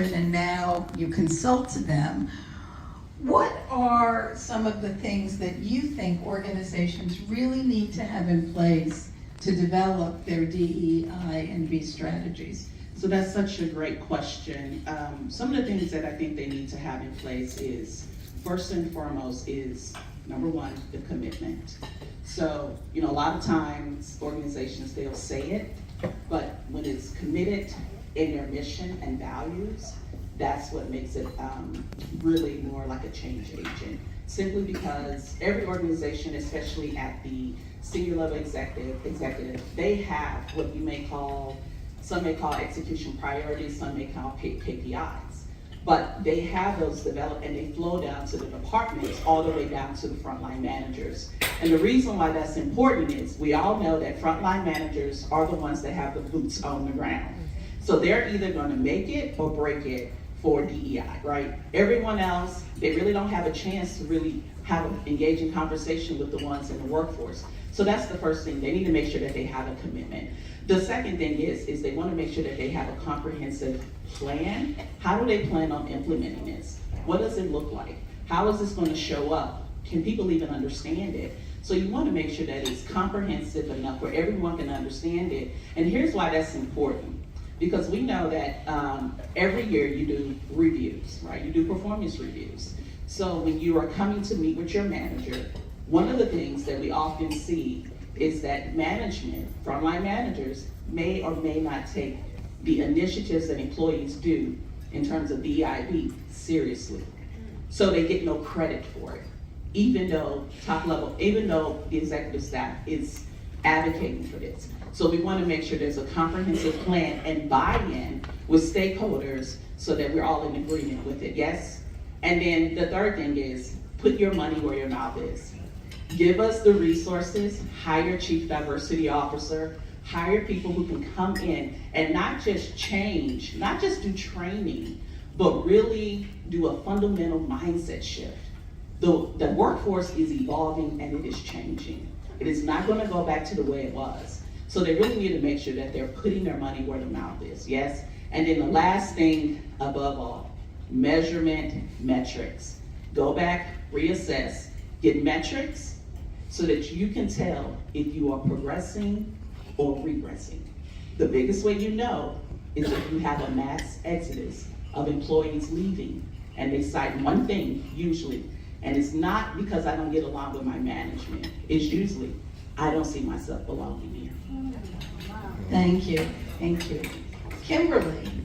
and now you consult to them. What are some of the things that you think organizations really need to have in place to develop their DEI and B strategies? So that's such a great question. Some of the things that I think they need to have in place is, first and foremost, is number one, the commitment. So, a lot of times organizations, they'll say it, but when it's committed in their mission and values, that's what makes it really more like a change agent. Simply because every organization, especially at the senior level executive, they have what you may call, some may call execution priorities, some may call KPIs. But they have those developed and they flow down to the departments all the way down to the frontline managers. And the reason why that's important is we all know that frontline managers are the ones that have the boots on the ground. So they're either going to make it or break it for DEI, right? Everyone else, they really don't have a chance to really have an engaging conversation with the ones in the workforce. So that's the first thing. They need to make sure that they have a commitment. The second thing is they want to make sure that they have a comprehensive plan. How do they plan on implementing this? What does it look like? How is this going to show up? Can people even understand it? So you want to make sure that it's comprehensive enough where everyone can understand it. And here's why that's important. Because we know that every year you do reviews, right? You do performance reviews. So when you are coming to meet with your manager, one of the things that we often see is that management, frontline managers, may or may not take the initiatives that employees do in terms of DEIB seriously. So they get no credit for it, even though the executive staff is advocating for this. So we want to make sure there's a comprehensive plan and buy-in with stakeholders so that we're all in agreement with it, yes? And then the third thing is put your money where your mouth is. Give us the resources, hire a chief diversity officer, hire people who can come in and not just change, not just do training, but really do a fundamental mindset shift. The workforce is evolving and it is changing. It is not going to go back to the way it was. So they really need to make sure that they're putting their money where the mouth is, yes? And then the last thing, above all, measurement metrics. Go back, reassess, get metrics so that you can tell if you are progressing or regressing. The biggest way you know is if you have a mass exodus of employees leaving and they cite one thing usually, and it's not because I don't get along with my management. It's usually, I don't see myself belonging here. Thank you. Thank you. Kimberly.